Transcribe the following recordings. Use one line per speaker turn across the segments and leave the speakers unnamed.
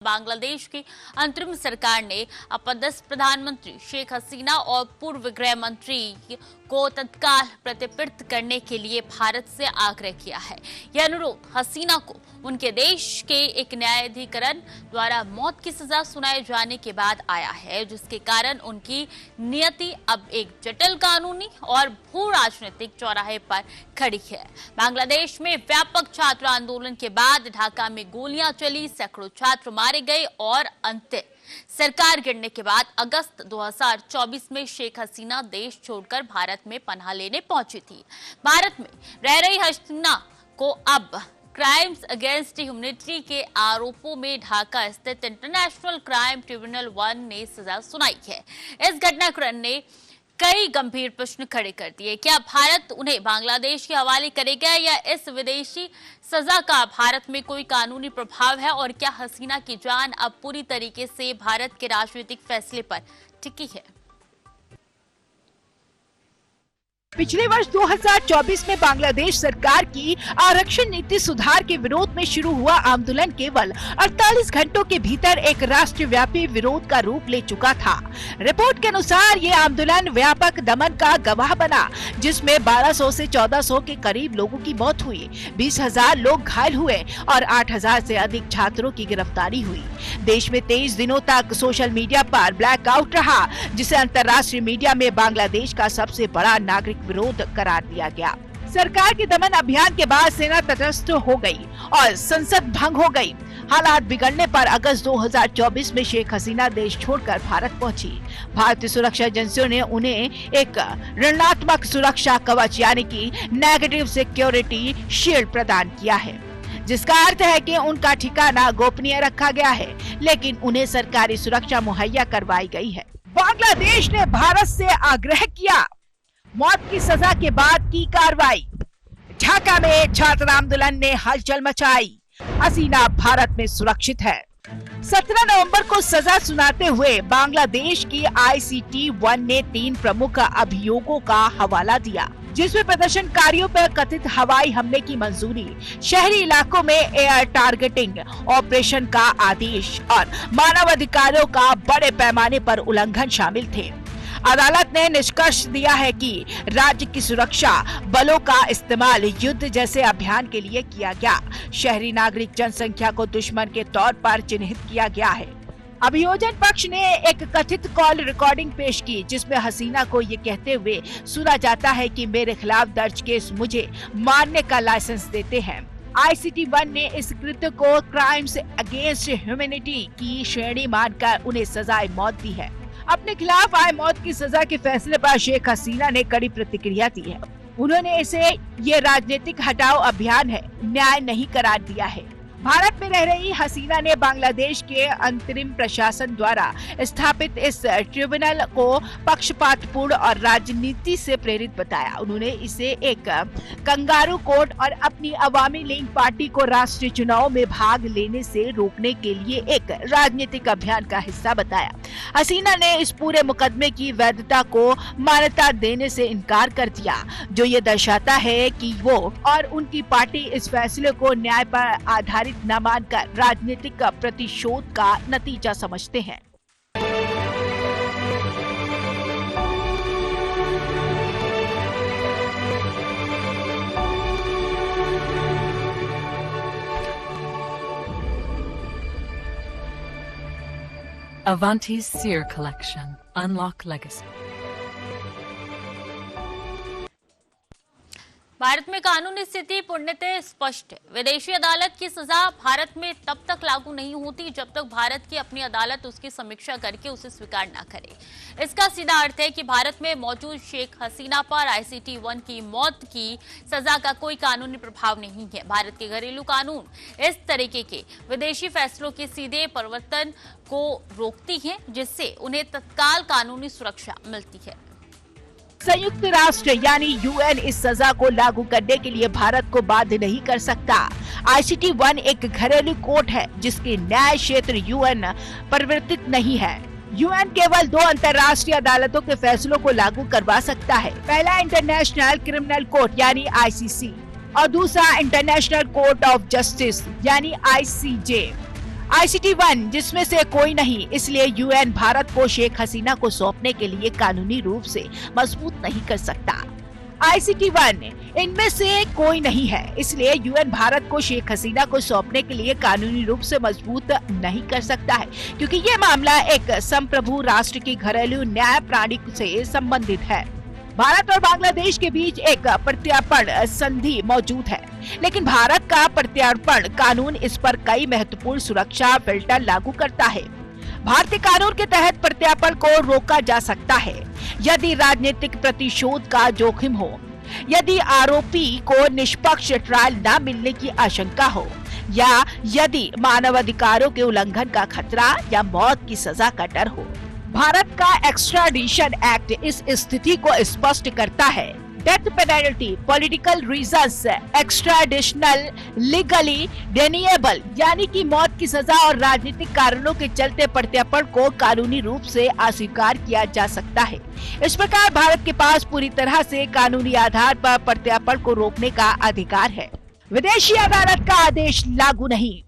बांग्लादेश की अंतरिम सरकार ने अपदस्थ प्रधानमंत्री शेख हसीना और पूर्व गृह मंत्री को तत्काल प्रतिपृत करने के लिए भारत से आग्रह किया है। यह अनुरोध हसीना को उनके देश के एक न्यायाधिकरण द्वारा मौत की सजा सुनाए जाने के बाद आया है, जिसके कारण उनकी नियति अब एक जटिल कानूनी और भू राजनीतिक चौराहे पर खड़ी है। बांग्लादेश में व्यापक छात्र आंदोलन के बाद ढाका में गोलियां चली, सैकड़ों छात्र मारे गए और अंत सरकार गिरने के बाद अगस्त 2024 में शेख हसीना देश छोड़कर भारत में पनाह लेने पहुंची थी। भारत में रह रही हसीना को अब क्राइम्स अगेंस्ट ह्यूमैनिटी के आरोपों में ढाका स्थित इंटरनेशनल क्राइम ट्रिब्यूनल 1 ने सजा सुनाई है। इस घटनाक्रम ने कई गंभीर प्रश्न खड़े कर दिए। क्या भारत उन्हें बांग्लादेश के हवाले करेगा या इस विदेशी सजा का भारत में कोई कानूनी प्रभाव है, और क्या हसीना की जान अब पूरी तरीके से भारत के राजनीतिक फैसले पर टिकी है?
पिछले वर्ष 2024 में बांग्लादेश सरकार की आरक्षण नीति सुधार के विरोध में शुरू हुआ आंदोलन केवल 48 घंटों के भीतर एक राष्ट्रव्यापी विरोध का रूप ले चुका था। रिपोर्ट के अनुसार ये आंदोलन व्यापक दमन का गवाह बना, जिसमें 1200 से 1400 के करीब लोगों की मौत हुई, 20,000 लोग घायल हुए और 8,000 से अधिक छात्रों की गिरफ्तारी हुई। देश में 23 दिनों तक सोशल मीडिया पर ब्लैकआउट रहा, जिसे अंतर्राष्ट्रीय मीडिया में बांग्लादेश का सबसे बड़ा नागरिक विरोध करार दिया गया। सरकार के दमन अभियान के बाद सेना तटस्थ हो गई और संसद भंग हो गई। हालात बिगड़ने पर अगस्त 2024 में शेख हसीना देश छोड़कर भारत पहुंची। भारतीय सुरक्षा एजेंसियों ने उन्हें एक रणनात्मक सुरक्षा कवच यानी कि नेगेटिव सिक्योरिटी शील्ड प्रदान किया है, जिसका अर्थ है कि उनका ठिकाना गोपनीय रखा गया है, लेकिन उन्हें सरकारी सुरक्षा मुहैया करवाई गई है। बांग्लादेश ने भारत से आग्रह किया। मौत की सजा के बाद की कार्रवाई। ढाका में छात्र आंदोलन ने हलचल मचाई। हसीना भारत में सुरक्षित है। 17 नवंबर को सजा सुनाते हुए बांग्लादेश की ICT1 ने 3 प्रमुख अभियोगों का हवाला दिया, जिसमें प्रदर्शनकारियों पर कथित हवाई हमले की मंजूरी, शहरी इलाकों में एयर टारगेटिंग ऑपरेशन का आदेश और मानवाधिकारों का बड़े पैमाने पर उल्लंघन शामिल थे। अदालत ने निष्कर्ष दिया है कि राज्य की सुरक्षा बलों का इस्तेमाल युद्ध जैसे अभियान के लिए किया गया। शहरी नागरिक जनसंख्या को दुश्मन के तौर पर चिन्हित किया गया है। अभियोजन पक्ष ने एक कथित कॉल रिकॉर्डिंग पेश की, जिसमें हसीना को ये कहते हुए सुना जाता है कि मेरे खिलाफ दर्ज केस मुझे मारने का लाइसेंस देते हैं। ICT1 ने इस कृत्य को क्राइम्स अगेंस्ट ह्यूमैनिटी की श्रेणी मानकर उन्हें सजाए मौत दी है। अपने खिलाफ आए मौत की सजा के फैसले पर शेख हसीना ने कड़ी प्रतिक्रिया दी है। उन्होंने इसे ये राजनीतिक हटाओ अभियान है, न्याय नहीं करार दिया है। भारत में रह रही हसीना ने बांग्लादेश के अंतरिम प्रशासन द्वारा स्थापित इस ट्रिब्यूनल को पक्षपातपूर्ण और राजनीति से प्रेरित बताया। उन्होंने इसे एक कंगारू कोर्ट और अपनी अवामी लीग पार्टी को राष्ट्रीय चुनाव में भाग लेने से रोकने के लिए एक राजनीतिक अभियान का हिस्सा बताया। हसीना ने इस पूरे मुकदमे की वैधता को मान्यता देने से इनकार कर दिया, जो ये दर्शाता है कि वो और उनकी पार्टी इस फैसले को न्याय पर आधारित न मानकर राजनीतिक प्रतिशोध का नतीजा समझते हैं।
Avanti's Seer Collection. Unlock Legacy.
Bharat में कानूनी स्थिति पूर्णतः स्पष्ट है। विदेशी अदालत की सजा भारत में तब तक लागू नहीं होती जब तक भारत की अपनी अदालत उसकी समीक्षा करके उसे स्वीकार न करे। इसका सीधा अर्थ है कि भारत में मौजूद शेख हसीना पर ICT1 की मौत की सजा का कोई कानूनी प्रभाव नहीं है। भारत के घरेलू कानून इस तरीके के विदेशी फैसलों के सीधे परिवर्तन को रोकती है, जिससे उन्हें तत्काल कानूनी सुरक्षा मिलती है।
संयुक्त राष्ट्र यानी UN इस सजा को लागू करने के लिए भारत को बाध्य नहीं कर सकता। ICT1 एक घरेलू कोर्ट है, जिसके न्याय क्षेत्र UN परिवर्तित नहीं है। UN केवल 2 अंतर्राष्ट्रीय अदालतों के फैसलों को लागू करवा सकता है। पहला इंटरनेशनल क्रिमिनल कोर्ट यानी ICC और दूसरा इंटरनेशनल कोर्ट ऑफ जस्टिस यानी ICJ। ICT-1 जिसमें से कोई नहीं, इसलिए UN भारत को शेख हसीना को सौंपने के लिए कानूनी रूप से मजबूत नहीं कर सकता। ICT-1 इनमें से कोई नहीं है, इसलिए UN भारत को शेख हसीना को सौंपने के लिए कानूनी रूप से मजबूत नहीं कर सकता है, क्योंकि ये मामला एक संप्रभु राष्ट्र की घरेलू न्याय प्रणाली से संबंधित है। भारत और बांग्लादेश के बीच एक प्रत्यार्पण संधि मौजूद है, लेकिन भारत का प्रत्यार्पण कानून इस पर कई महत्वपूर्ण सुरक्षा फिल्टर लागू करता है। भारतीय कानून के तहत प्रत्यार्पण को रोका जा सकता है यदि राजनीतिक प्रतिशोध का जोखिम हो, यदि आरोपी को निष्पक्ष ट्रायल न मिलने की आशंका हो, या यदि मानवाधिकारों के उल्लंघन का खतरा या मौत की सजा का डर हो। भारत का एक्स्ट्राडिशन एक्ट इस स्थिति को स्पष्ट करता है। Death penalty, political reasons, extraditional, legally deniable यानी कि मौत की सजा और राजनीतिक कारणों के चलते प्रत्यार्पण को कानूनी रूप से अस्वीकार किया जा सकता है। इस प्रकार भारत के पास पूरी तरह से कानूनी आधार पर प्रत्यार्पण को रोकने का अधिकार है। विदेशी अदालत का आदेश लागू नहीं।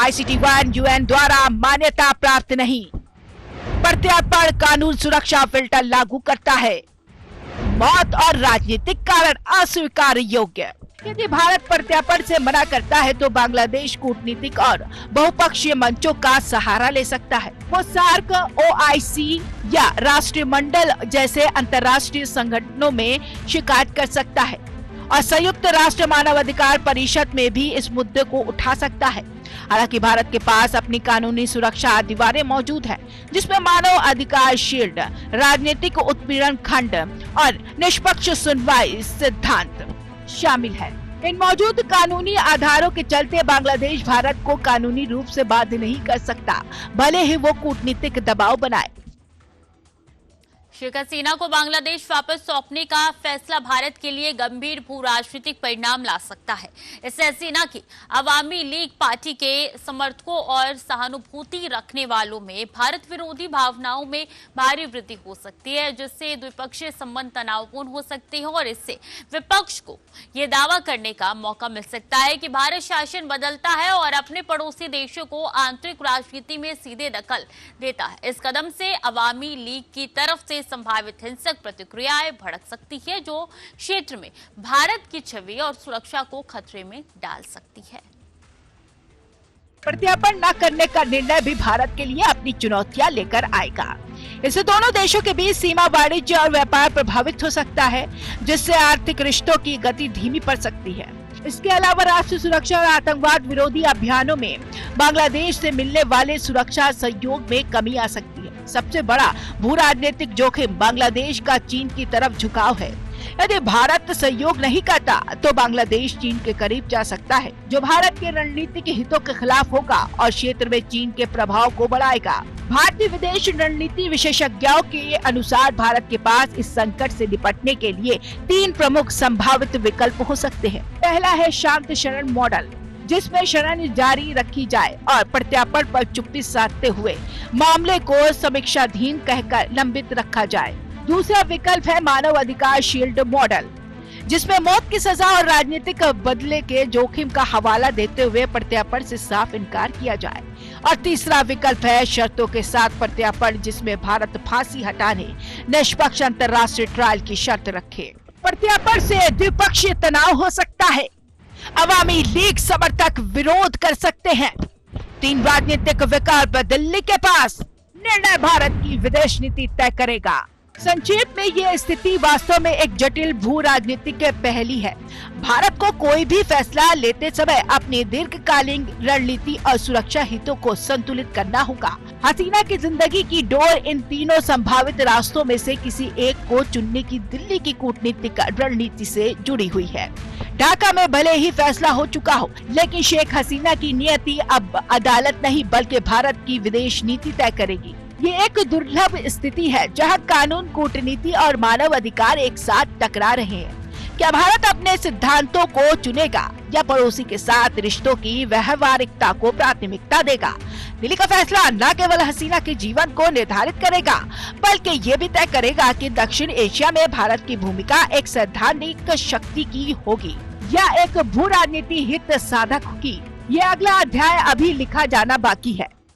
ICT-1 UN द्वारा मान्यता प्राप्त नहीं। प्रत्यार्पण कानून सुरक्षा फिल्टर लागू करता है। मौत और राजनीतिक कारण अस्वीकार योग्य। यदि भारत प्रत्यार्पण से मना करता है तो बांग्लादेश कूटनीतिक और बहुपक्षीय मंचों का सहारा ले सकता है। वो सार्क, OIC या राष्ट्रमंडल जैसे अंतर्राष्ट्रीय संगठनों में शिकायत कर सकता है और संयुक्त राष्ट्र मानवाधिकार परिषद में भी इस मुद्दे को उठा सकता है। हालांकि भारत के पास अपनी कानूनी सुरक्षा दीवारें मौजूद है, जिसमें मानव अधिकार शील्ड, राजनीतिक उत्पीड़न खंड और निष्पक्ष सुनवाई सिद्धांत शामिल है। इन मौजूद कानूनी आधारों के चलते बांग्लादेश भारत को कानूनी रूप से बाध्य नहीं कर सकता, भले ही वो कूटनीतिक दबाव बनाए।
शेख हसीना को बांग्लादेश वापस सौंपने का फैसला भारत के लिए गंभीर भू राजनीतिक परिणाम ला सकता है। इससे हसीना की अवामी लीग पार्टी के समर्थकों और सहानुभूति रखने वालों में भारत विरोधी भावनाओं में भारी वृद्धि हो सकती है, जिससे द्विपक्षीय संबंध तनावपूर्ण हो सकते हैं और इससे विपक्ष को ये दावा करने का मौका मिल सकता है कि भारत शासन बदलता है और अपने पड़ोसी देशों को आंतरिक राजनीति में सीधे दखल देता है। इस कदम से अवामी लीग की तरफ से संभावित हिंसक प्रतिक्रियाएं भड़क सकती है, जो क्षेत्र में भारत की छवि और सुरक्षा को खतरे में डाल सकती है।
प्रत्यार्पण न करने का निर्णय भी भारत के लिए अपनी चुनौतियां लेकर आएगा। इससे दोनों देशों के बीच सीमा, वाणिज्य और व्यापार प्रभावित हो सकता है, जिससे आर्थिक रिश्तों की गति धीमी पड़ सकती है। इसके अलावा राष्ट्रीय सुरक्षा और आतंकवाद विरोधी अभियानों में बांग्लादेश से मिलने वाले सुरक्षा सहयोग में कमी आ सकती है। सबसे बड़ा भू राजनीतिक जोखिम बांग्लादेश का चीन की तरफ झुकाव है। यदि भारत सहयोग नहीं करता तो बांग्लादेश चीन के करीब जा सकता है, जो भारत के रणनीतिक हितों के खिलाफ होगा और क्षेत्र में चीन के प्रभाव को बढ़ाएगा। भारतीय विदेश रणनीति विशेषज्ञों के अनुसार भारत के पास इस संकट से निपटने के लिए 3 प्रमुख संभावित विकल्प हो सकते हैं। पहला है शांत शरण मॉडल, जिसमें शरण जारी रखी जाए और प्रत्यार्पण पर चुप्पी साधते हुए मामले को समीक्षाधीन कहकर लंबित रखा जाए। दूसरा विकल्प है मानव अधिकार शील्ड मॉडल, जिसमें मौत की सजा और राजनीतिक बदले के जोखिम का हवाला देते हुए प्रत्यार्पण से साफ इनकार किया जाए। और तीसरा विकल्प है शर्तों के साथ प्रत्यार्पण, जिसमें भारत फांसी हटाने, निष्पक्ष अंतर्राष्ट्रीय ट्रायल की शर्त रखे। प्रत्यार्पण से द्विपक्षीय तनाव हो सकता है। अवामी लीग समर्थक विरोध कर सकते हैं। 3 राजनीतिक विकल्प दिल्ली के पास, निर्णय भारत की विदेश नीति तय करेगा। संक्षेप में ये स्थिति वास्तव में एक जटिल भू राजनीतिक पहेली है। भारत को कोई भी फैसला लेते समय अपनी दीर्घकालीन रणनीति और सुरक्षा हितों को संतुलित करना होगा। हसीना की जिंदगी की डोर इन तीनों संभावित रास्तों में से किसी एक को चुनने की दिल्ली की कूटनीतिक रणनीति से जुड़ी हुई है। ढाका में भले ही फैसला हो चुका हो, लेकिन शेख हसीना की नियति अब अदालत नहीं बल्कि भारत की विदेश नीति तय करेगी। ये एक दुर्लभ स्थिति है जहां कानून, कूटनीति और मानव अधिकार एक साथ टकरा रहे हैं। क्या भारत अपने सिद्धांतों को चुनेगा या पड़ोसी के साथ रिश्तों की व्यवहारिकता को प्राथमिकता देगा? दिल्ली का फैसला न केवल हसीना के जीवन को निर्धारित करेगा, बल्कि ये भी तय करेगा कि दक्षिण एशिया में भारत की भूमिका एक सैद्धांतिक शक्ति की होगी या एक भू राजनीति हित साधक की। ये अगला अध्याय अभी लिखा जाना बाकी है।